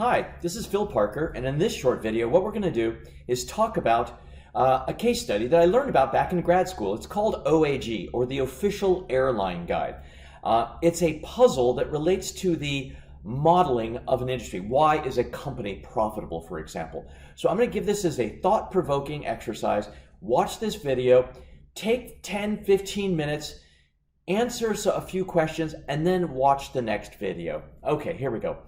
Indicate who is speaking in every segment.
Speaker 1: Hi, this is Phil Parker, and in this short video, what we're going to do is talk about a case study that I learned about back in grad school. It's called OAG, or the Official Airline Guide. It's a puzzle that relates to the modeling of an industry. Why is a company profitable, for example? So I'm going to give this as a thought-provoking exercise. Watch this video, take 10-15 minutes, answer a few questions, and then watch the next video. Okay, here we go.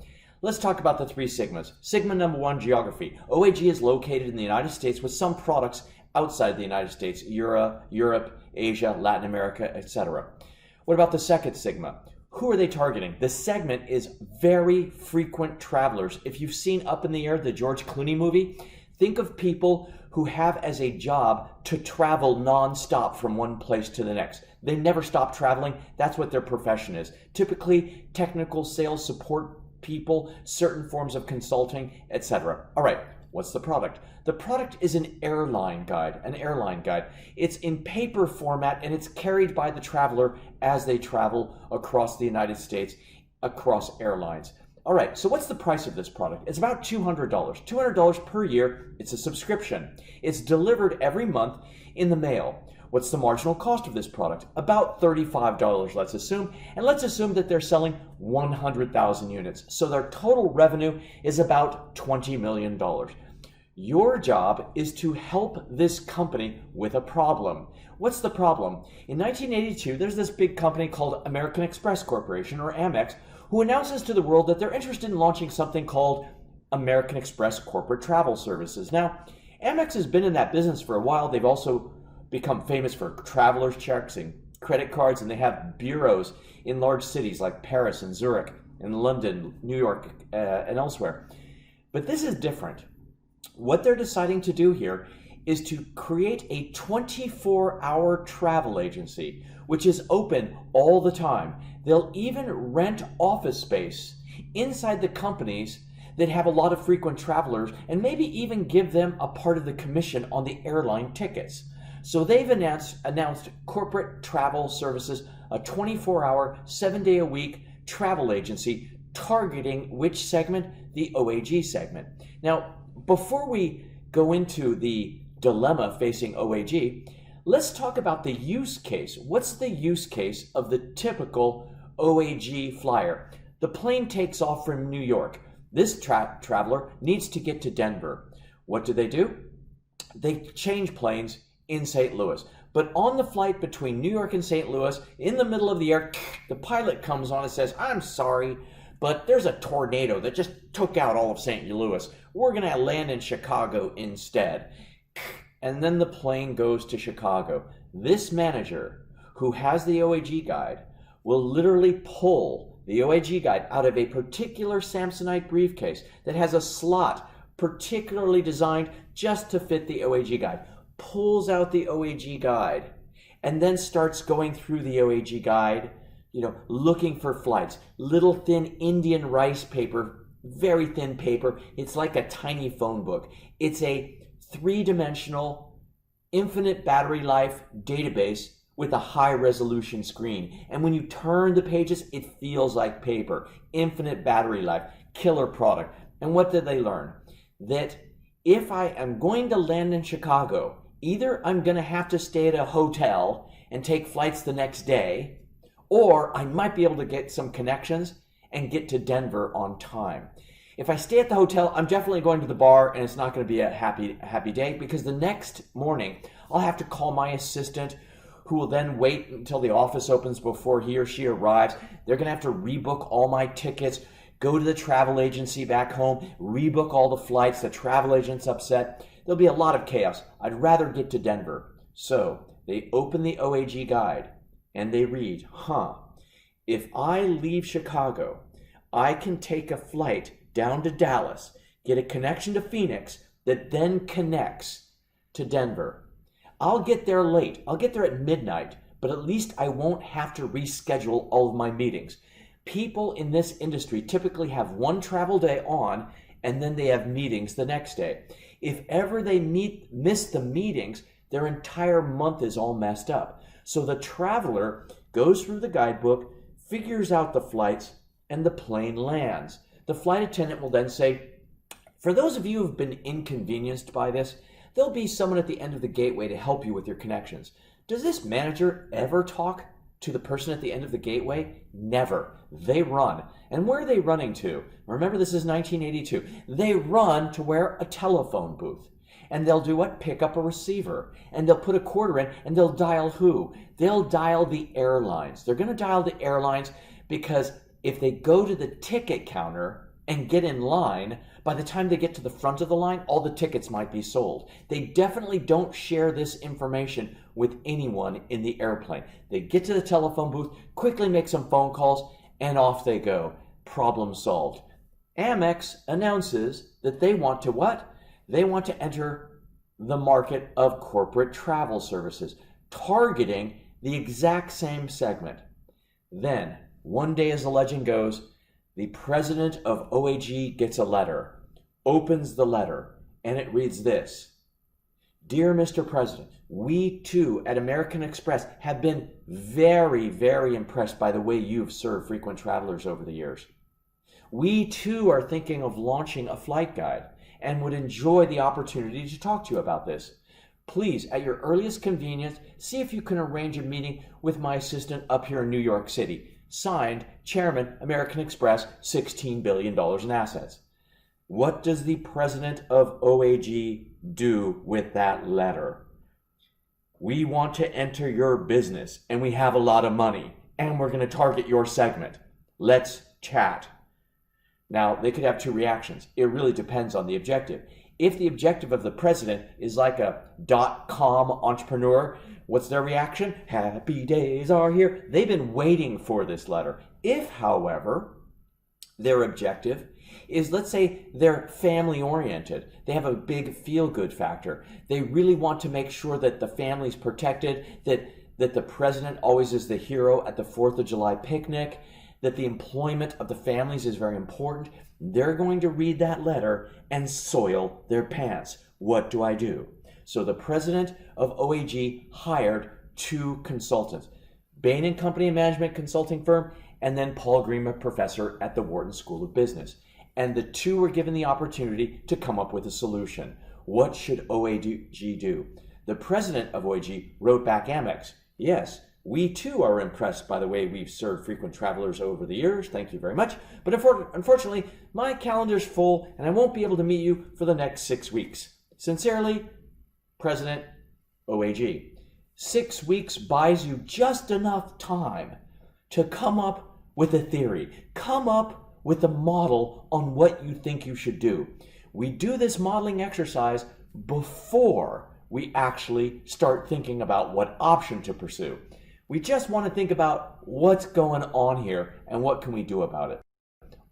Speaker 1: Let's talk about the three sigmas. Sigma number one, geography. OAG is located in the United States with some products outside the United States, Europe, Asia, Latin America, etc. What about the second sigma? Who are they targeting? The segment is very frequent travelers. If you've seen Up in the Air, the George Clooney movie, think of people who have as a job to travel non-stop from one place to the next. They never stop traveling. That's what their profession is. Typically, technical sales support people, certain forms of consulting, etc. All right, what's the product? The product is an airline guide, It's in paper format and it's carried by the traveler as they travel across the United States, across airlines. All right, so what's the price of this product? It's about $200. $200 per year. It's a subscription. It's delivered every month in the mail. What's the marginal cost of this product? About $35, let's assume. And let's assume that they're selling 100,000 units. So their total revenue is about $20 million. Your job is to help this company with a problem. What's the problem? In 1982, there's this big company called American Express Corporation, or Amex, who announces to the world that they're interested in launching something called American Express Corporate Travel Services. Now, Amex has been in that business for a while. They've also become famous for traveler's checks and credit cards, and they have bureaus in large cities like Paris and Zurich and London, New York, and elsewhere. But this is different. What they're deciding to do here is to create a 24-hour travel agency, which is open all the time. They'll even rent office space inside the companies that have a lot of frequent travelers, and maybe even give them a part of the commission on the airline tickets. So they've announced Corporate Travel Services, a 24-hour, 7-day-a-week travel agency targeting which segment? The OAG segment. Now, before we go into the dilemma facing OAG, let's talk about the use case. What's the use case of the typical OAG flyer? The plane takes off from New York. This traveler needs to get to Denver. What do? They change planes in St. Louis. But on the flight between New York and St. Louis, in the middle of the air, the pilot comes on and says, "I'm sorry, but there's a tornado that just took out all of St. Louis. We're going to land in Chicago instead." And then the plane goes to Chicago. This manager, who has the OAG guide, will literally pull the OAG guide out of a particular Samsonite briefcase that has a slot particularly designed just to fit the OAG guide. Pulls out the OAG guide and then starts going through the OAG guide, looking for flights. Little thin Indian rice paper, very thin paper. It's like a tiny phone book. It's a three-dimensional, infinite battery life database with a high-resolution screen. And when you turn the pages, it feels like paper. Infinite battery life, killer product. And what did they learn? That if I am going to land in Chicago, either I'm going to have to stay at a hotel and take flights the next day, or I might be able to get some connections and get to Denver on time. If I stay at the hotel, I'm definitely going to the bar, and it's not going to be a happy day, because the next morning I'll have to call my assistant, who will then wait until the office opens before he or she arrives. They're going to have to rebook all my tickets, go to the travel agency back home, rebook all the flights. The travel agent's upset. There'll be a lot of chaos. I'd rather get to Denver. So they open the OAG guide and they read, if I leave Chicago, I can take a flight down to Dallas, get a connection to Phoenix that then connects to Denver. I'll get there late. I'll get there at midnight, but at least I won't have to reschedule all of my meetings. People in this industry typically have one travel day on, and then they have meetings the next day. If ever they miss the meetings, their entire month is all messed up. So the traveler goes through the guidebook, figures out the flights, and the plane lands. the flight attendant will then say, for those of you who've been inconvenienced by this, there'll be someone at the end of the gateway to help you with your connections. Does this manager ever talk to the person at the end of the gateway? Never. They run. And where are they running to? Remember, this is 1982. They run to where? A telephone booth. And they'll do what? Pick up a receiver. And they'll put a quarter in, and they'll dial who? They'll dial the airlines. They're going to dial the airlines because if they go to the ticket counter and get in line, by the time they get to the front of the line, all the tickets might be sold. They definitely don't share this information with anyone in the airplane. They get to the telephone booth, quickly make some phone calls, and off they go. Problem solved. Amex announces that they want to what? They want to enter the market of corporate travel services, targeting the exact same segment. Then, one day as the legend goes, the president of OAG gets a letter, opens the letter, and it reads this. Dear Mr. President, we too at American Express have been very, very impressed by the way you've served frequent travelers over the years. We too are thinking of launching a flight guide and would enjoy the opportunity to talk to you about this. Please, at your earliest convenience, see if you can arrange a meeting with my assistant up here in New York City. Signed, Chairman, American Express, $16 billion in assets. What does the president of OAG do with that letter? We want to enter your business, and we have a lot of money, and we're going to target your segment. Let's chat. Now, they could have two reactions. It really depends on the objective. If the objective of the president is like a .com entrepreneur, what's their reaction? Happy days are here. They've been waiting for this letter. If, however, their objective is, let's say, they're family-oriented. They have a big feel-good factor. They really want to make sure that the family's protected, that the president always is the hero at the 4th of July picnic, that the employment of the families is very important. They're going to read that letter and soil their pants. What do I do? So the president of OAG hired two consultants, Bain & Company, a management consulting firm, and then Paul Green, a professor at the Wharton School of Business. And the two were given the opportunity to come up with a solution. What should OAG do? The president of OAG wrote back Amex, yes, we too are impressed by the way we've served frequent travelers over the years. Thank you very much. But unfortunately, my calendar's full and I won't be able to meet you for the next 6 weeks. Sincerely, President OAG. 6 weeks buys you just enough time to come up with a theory, come up with a model on what you think you should do. We do this modeling exercise before we actually start thinking about what option to pursue. We just want to think about what's going on here and what can we do about it.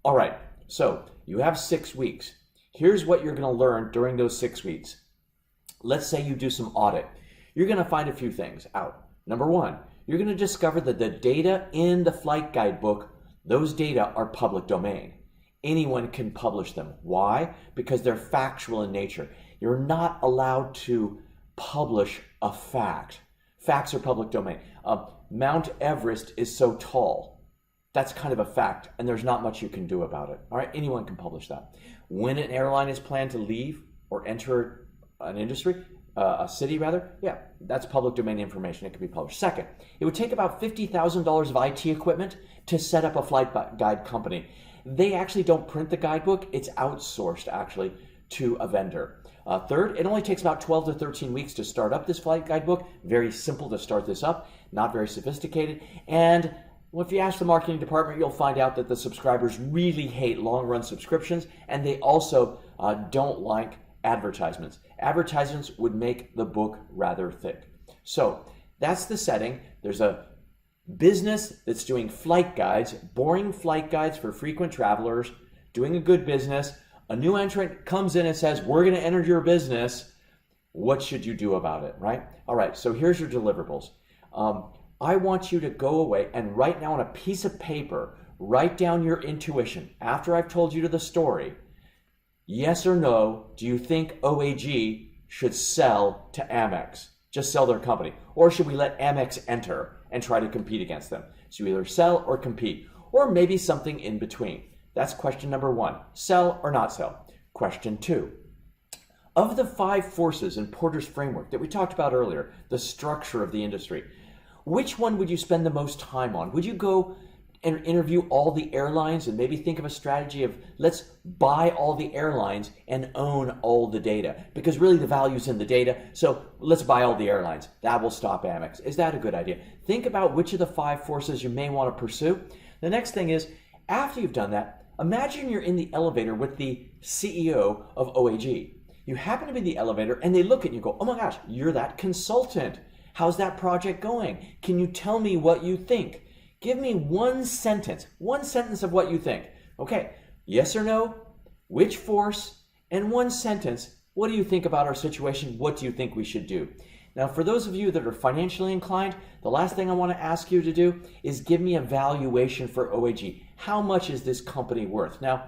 Speaker 1: All right, so you have 6 weeks. Here's what you're going to learn during those 6 weeks. Let's say you do some audit. You're going to find a few things out. Number one, you're going to discover that the data in the flight guide book, those data are public domain. Anyone can publish them. Why? Because they're factual in nature. You're not allowed to publish a fact. Facts are public domain. Mount Everest is so tall. That's kind of a fact, and there's not much you can do about it. All right, anyone can publish that. When an airline is planned to leave or enter an industry, a city rather, yeah, that's public domain information. It can be published. Second, it would take about $50,000 of IT equipment to set up a flight guide company. They actually don't print the guidebook. It's outsourced, actually, to a vendor. Third, it only takes about 12 to 13 weeks to start up this flight guidebook. Very simple to start this up, not very sophisticated. And well, if you ask the marketing department, you'll find out that the subscribers really hate long-run subscriptions, and they also don't like advertisements. Advertisements would make the book rather thick. So that's the setting. There's a business that's doing flight guides, boring flight guides for frequent travelers, doing a good business. A new entrant comes in and says, we're going to enter your business. What should you do about it, right? All right, so here's your deliverables. I want you to go away and right now on a piece of paper, write down your intuition. After I've told you the story, yes or no, do you think OAG should sell to Amex? Just sell their company. Or should we let Amex enter and try to compete against them? So you either sell or compete, or maybe something in between. That's question number 1. Sell or not sell? Question 2. Of the 5 forces in Porter's framework that we talked about earlier, the structure of the industry, which one would you spend the most time on? Would you go and interview all the airlines and maybe think of a strategy of let's buy all the airlines and own all the data? Because really the value's in the data, so let's buy all the airlines. That will stop Amex. Is that a good idea? Think about which of the 5 forces you may want to pursue. The next thing is, after you've done that, imagine you're in the elevator with the CEO of OAG. You happen to be in the elevator and they look at you and go, oh my gosh, you're that consultant. How's that project going? Can you tell me what you think? Give me one sentence of what you think. Okay, yes or no, which force, and one sentence. What do you think about our situation? What do you think we should do? Now, for those of you that are financially inclined, the last thing I want to ask you to do is give me a valuation for OAG. How much is this company worth? Now,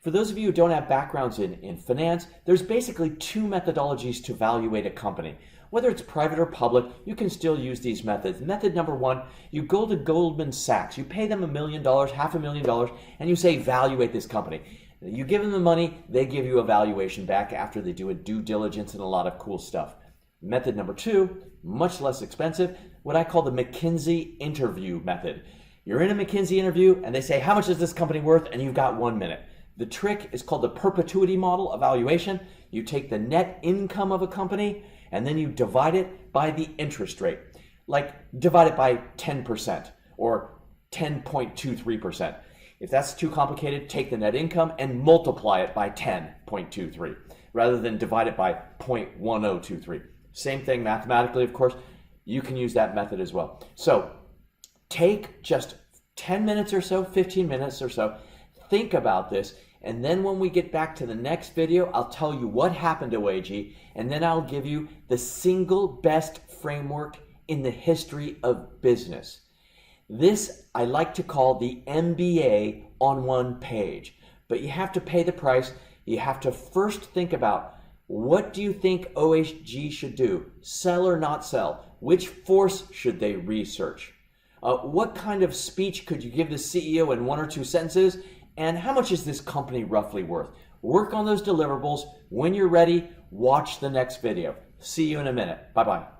Speaker 1: for those of you who don't have backgrounds in finance, there's basically 2 methodologies to evaluate a company. Whether it's private or public, you can still use these methods. Method number 1, you go to Goldman Sachs, you pay them $1 million, $500,000, and you say, evaluate this company. You give them the money, they give you a valuation back after they do a due diligence and a lot of cool stuff. Method number 2, much less expensive, what I call the McKinsey interview method. You're in a McKinsey interview and they say, how much is this company worth? And you've got 1 minute. The trick is called the perpetuity model evaluation. You take the net income of a company and then you divide it by the interest rate. Like divide it by 10% or 10.23%. If that's too complicated, take the net income and multiply it by 10.23 rather than divide it by 0.1023. Same thing mathematically, of course. You can use that method as well. So take just 10 minutes or so, 15 minutes or so, think about this, and then when we get back to the next video, I'll tell you what happened to OAG, and then I'll give you the single best framework in the history of business. This I like to call the MBA on 1 page, but you have to pay the price. You have to first think about, what do you think OAG should do? Sell or not sell? Which force should they research? What kind of speech could you give the CEO in 1 or 2 sentences? And how much is this company roughly worth? Work on those deliverables. When you're ready, watch the next video. See you in a minute. Bye-bye.